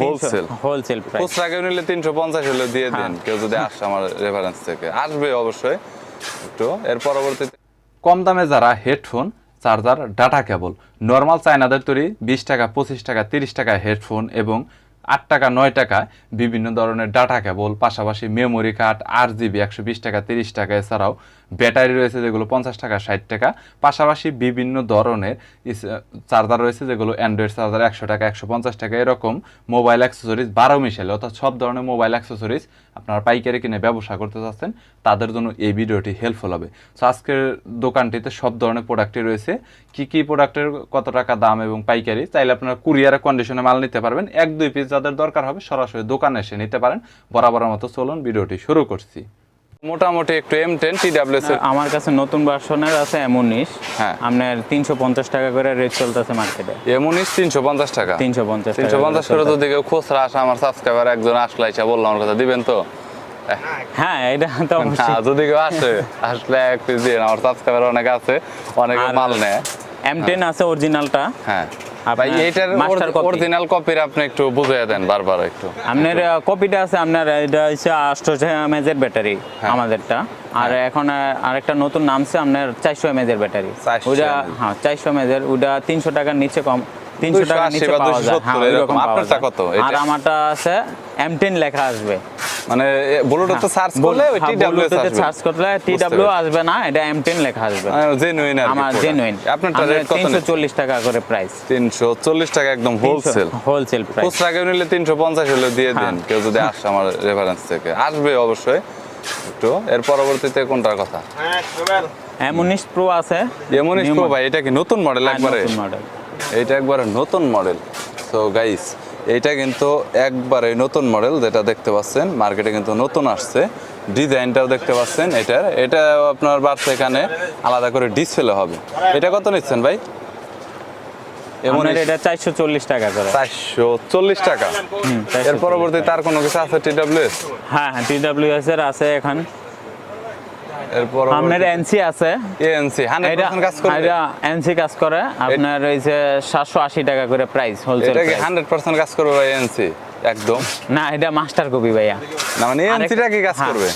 Wholesale price. খুচরা কেউ নিলে 350 হলে দিয়ে দেন, কেউ যদি আসে আমার রেফারেন্স থেকে আসবে অবশ্যই একটু। এর পরবর্তীতে কম দামে যারা headphone, charger, data cable, normal চায়নাদের তৈরি 20 টাকা, 25 টাকা, 30 টাকা হেডফোন এবং 8 টাকা 9 টাকা বিভিন্ন ধরনের ডাটা কেবল, পাশাপাশি মেমোরি কার্ড 8 GB 120 টাকা 30 টাকা, এছাড়াও ব্যাটারি রয়েছে যেগুলো 50 টাকা 60 টাকা, পাশাপাশি বিভিন্ন ধরনের চার্জার রয়েছে যেগুলো অ্যান্ড্রয়েড চার্জার 100 টাকা 150 টাকা, এরকম মোবাইল অ্যাক্সেসরিজ 12 মিশালে অর্থাৎ সব ধরনের মোবাইল অ্যাক্সেসরিজ আপনারা পাইকারি কিনে ব্যবসা করতে চাচ্ছেন তাদের জন্য এই ভিডিওটি হেল্পফুল হবে। সো আজকের দোকানটিতে সব ধরনের প্রোডাক্টই রয়েছে, কি প্রোডাক্টের কত টাকা দাম এবং পাইকারি, চাইলে আপনারা কুরিয়ারে কন্ডিশনে মাল নিতে পারবেন। 1-2 পিস যাদের দরকার হবে সরাসরি দোকানে এসে নিতে পারেন। বরাবরের মতো চলুন ভিডিওটি শুরু করছি। মোটামুটি একটু M10 TWS আমার কাছে নতুন ভার্সনের আছে M19। হ্যাঁ, আপনার 350 টাকা করে রেট চলতেছে মার্কেটে। M19 350 টাকা। 350 করে যদি কেউ খুচরা আসে, আমার সাবস্ক্রাইবার একজন আসলে আইসা বললাম আমার কথা দিবেন তো? হ্যাঁ, এটা তো অবশ্যই। যদি কেউ আসে আসলে এক পিস দিয়ে, আমার সাবস্ক্রাইবার অনেক আছে, অনেকে মাল নেয়। M10 আছে অরিজিনালটা। হ্যাঁ ভাই, এইটার অরিজিনাল কপির আপনি একটু বুঝিয়ে দেন বারবার একটু। আপনার কপিটা আছে, আপনার এটা হচ্ছে 800 mAh এর ব্যাটারি আমাদেরটা। আর এখন আরেকটা নতুন নামছে আপনার 400 mAh এর ব্যাটারি। ওটা হ্যাঁ 400 mAh এর, ওটা 300 টাকার নিচে কম, 300 টাকার নিচে পাওয়া যায়। হ্যাঁ, এরকম পাওয়া যায়। আর আমারটা আছে M10 লেখা আসবে, মানে ব্লুটুথে সার্চ করলে ওই TWS আসবে। সার্চ করলে TW আসবে না, এটা M10 লেখা আসবে। জেনুইন আর আমার জেনুইন। আপনারটা রেট কত? 340 টাকা করে প্রাইস। 340 টাকা একদম হোলসেল প্রাইস। খুচরা কেউ নিলে 350 হলে দিয়ে দেন, কেউ যদি আসে আমার রেফারেন্স থেকে আসবে অবশ্যই একটু। এর পরবর্তীতে কোনটার কথা? M19 Pro আছে। M19 Pro ভাই, এটা কি নতুন মডেল? একবারে নতুন মডেল, এইটা একবারে নতুন মডেল। সো গাইস, এইটা কিন্তু একবারে নতুন মডেল, যেটা দেখতে পাচ্ছেন মার্কেটে কিন্তু নতুন আসছে। ডিজাইনটাও দেখতে পাচ্ছেন এটা আপনার বাড়ছে, এখানে আলাদা করে ডিসপ্লে হবে। এটা কত নিচ্ছেন ভাই? এটা 440 টাকা করে। 440 টাকা। এর পরবর্তী তার কোনো কিছু আছে TWS? হ্যাঁ, TWS এর আছে এখন। এরপর আপনার NC আছে। ANC 100% কাজ করে। এটা NC কাজ করে। আপনার এই যে 780 টাকা করে প্রাইস, হোলসেল। এটা কি 100% কাজ করবে ভাই NC? একদম না, এটা মাস্টার কপি ভাইয়া। না, মানে NCটা কি কাজ করবে?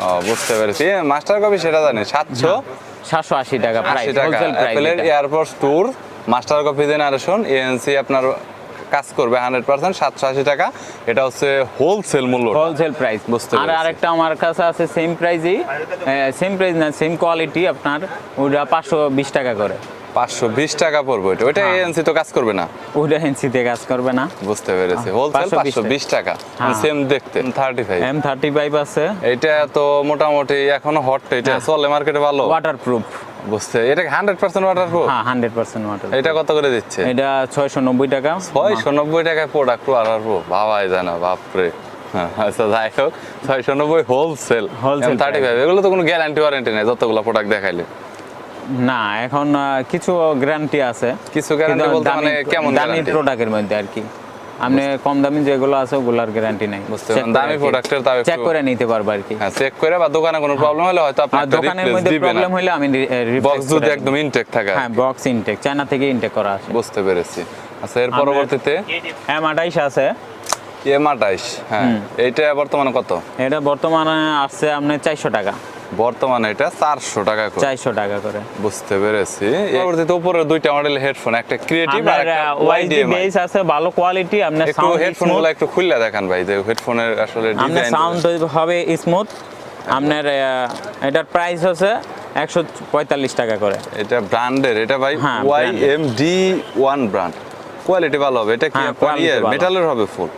ও, বুঝতে পেরেছি। মাস্টার কপি সেটা জানি। 780 টাকা প্রাইস, হোলসেল প্রাইস। অ্যাপলের এয়ারপোর্টস ট্যুর মাস্টার কপি জেনারেশন ANC আপনার কাজ করবে 100%, 780 টাকা। এটা হচ্ছে হোলসেল মূল্য, হোলসেল প্রাইস। বুঝতে আর আরেকটা আমার কাছে আছে সেম প্রাইসই, সেম প্রাইস না, সেম কোয়ালিটি, আপনার ওটা 520 টাকা করে। 520 টাকা পড়বে ওটা। ANC তো কাজ করবে না, ওটা ANC তে কাজ করবে না। বুঝতে পেরেছি। হোলসেল 520 টাকা, সেম দেখতে। M35 আছে। এটা তো মোটামুটি এখনো হট, এটা চলে মার্কেটে ভালো, ওয়াটারপ্রুফ। বুঝতে, এটা 100% ওয়াটারপ্রুফ? হ্যাঁ, 100% ওয়াটারপ্রুফ। এটা কত করে দিচ্ছে? এটা 690 টাকা। 690 টাকায় প্রোডাক্ট ওয়াটারপ্রুফ, ভাবাই যায় না, বাপরে। আচ্ছা, যাই হোক, 690 হোলসেল। M35 এগুলো তো কোনো গ্যারান্টি ওয়ারেন্টি নেই যতগুলো প্রোডাক্ট দেখাইলে? না, এখন কিছু গ্যারান্টি আছে। কিছু গ্যারান্টি বলতে মানে কেমন? দামি প্রোডাক্টের মধ্যে আর কি। আপনি কম দামি যেগুলো আছে ওগুলার গ্যারান্টি নাই। বুঝতে পারছেন, দামি প্রোডাক্টের তাও চেক করে নিতে পারবে আর কি। হ্যাঁ, চেক করে, বা দোকানে কোনো প্রবলেম হলে হয়তো আপনি দোকানের মধ্যে প্রবলেম হলে আমি বক্স যদি একদম ইনটেক থাকে। হ্যাঁ, বক্স ইনটেক, চায়না থেকে ইনটেক করা আছে। বুঝতে পেরেছি। আচ্ছা, এর পরবর্তীতে M28 আছে। M28, হ্যাঁ, এইটা বর্তমানে কত? এটা বর্তমানে আসছে আপনার 400 টাকা। বর্তমানে এটা 400 টাকা করে। 400 টাকা করে, বুঝতে পেরেছি। পরবর্তীতে উপরে দুইটা মডেল হেডফোন, একটা ক্রিয়েটিভ আর একটা ওয়াইডি বেস আছে, ভালো কোয়ালিটি। আপনার সাউন্ড, হেডফোনগুলো একটু খুলে দেখান ভাই, যে হেডফোনের আসলে ডিজাইন, সাউন্ড হবে স্মুথ। আপনার এটার প্রাইস হচ্ছে 145 টাকা করে। এটা ব্র্যান্ডের, এটা ভাই YMD1 ব্র্যান্ড, কোয়ালিটি ভালো হবে। এটা কি মেটালের হবে? ফুল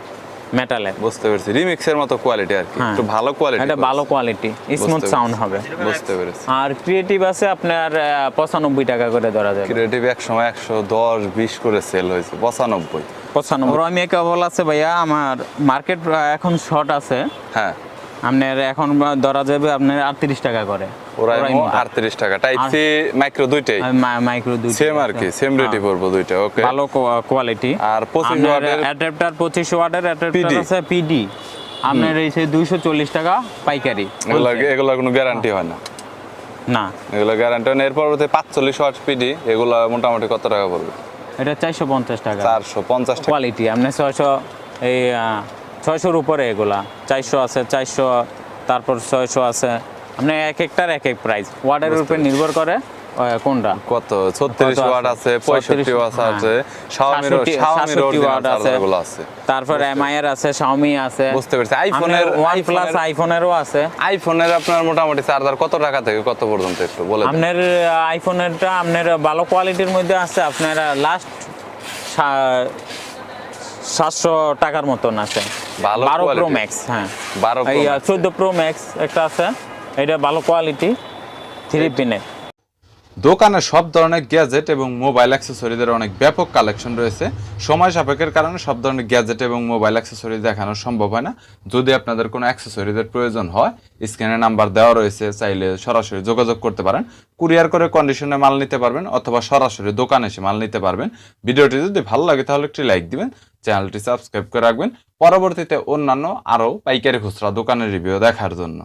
মেটালের। বুঝতে পেরেছি, রিমিক্সের মতো কোয়ালিটি আর কি, একটু ভালো কোয়ালিটি। এটা ভালো কোয়ালিটি, স্মুথ সাউন্ড হবে। বুঝতে পেরেছি। আর ক্রিয়েটিভ আছে আপনার 95 টাকা করে ধরা যাবে। ক্রিয়েটিভ এক সময় 110-20 করে সেল হয়েছে, 95। আমি কেবল আছে ভাইয়া, আমার মার্কেট এখন শর্ট আছে। হ্যাঁ, আপনার এখন ধরা যাবে আপনার 38 টাকা করে। ওরাইমো 38 টাকা। টাইপ সি মাইক্রো দুইটাই, মাইক্রো দুইটাই সেম আর কি, সেম রেটই পড়বে দুইটা। ওকে, ভালো কোয়ালিটি। আর 25 ওয়াটের অ্যাডাপ্টার, 25 ওয়াটের অ্যাডাপ্টার আছে PD। আপনার এই 240 টাকা পাইকারি। এগুলা কোনো গ্যারান্টি হয় না? না, এগুলো গ্যারান্টি হয় না। এর পরবর্তী 45 ওয়াট PD, এগুলা মোটামুটি কত টাকা পড়বে? এটা 450 টাকা। 450 টাকা কোয়ালিটি আপনার এই 600-র উপরে এগুলা 400 আছে 400, তারপর 600 আছে। আপনি এক একটার এক এক প্রাইস, ওয়াটের উপর নির্ভর করে কোনটা কত 36 ওয়াট আছে, 65 ওয়াট আছে, Xiaomi 67 ওয়াট আছে, চার্জারগুলো আছে। তারপর এমআই এর আছে, Xiaomi আছে, বুঝতে পেরেছি। আইফোনের OnePlus আইফোনেরও আছে। আইফোনের আপনার মোটামুটি চার্জার কত টাকা থেকে কত পর্যন্ত একটু বলে দেন। আপনার আইফোনেরটা আপনার ভালো কোয়ালিটির মধ্যে আছে, আপনার লাস্ট 700 টাকার মতন আছে। ভালো 12 প্রো quality? ম্যাক্স, হ্যাঁ 12 Pro এই Max 14 প্রো ম্যাক্স একটা আছে, এটা ভালো কোয়ালিটি 3 পিনের। দোকানে সব ধরনের গ্যাজেট এবং মোবাইল অ্যাক্সেসরিজের অনেক ব্যাপক কালেকশন রয়েছে। সময় সাপেক্ষের কারণে সব ধরনের গ্যাজেট এবং মোবাইল অ্যাক্সেসরিজ দেখানো সম্ভব হয় না। যদি আপনাদের কোনো অ্যাক্সেসরিজের প্রয়োজন হয়, স্ক্রিনে নাম্বার দেওয়া রয়েছে, চাইলে সরাসরি যোগাযোগ করতে পারেন। কুরিয়ার করে কন্ডিশনে মাল নিতে পারবেন অথবা সরাসরি দোকানে এসে মাল নিতে পারবেন। ভিডিওটি যদি ভালো লাগে তাহলে একটি লাইক দিবেন, চ্যানেলটি সাবস্ক্রাইব করে রাখবেন পরবর্তীতে অন্যান্য আরও পাইকারি খুচরা দোকানের রিভিউ দেখার জন্য।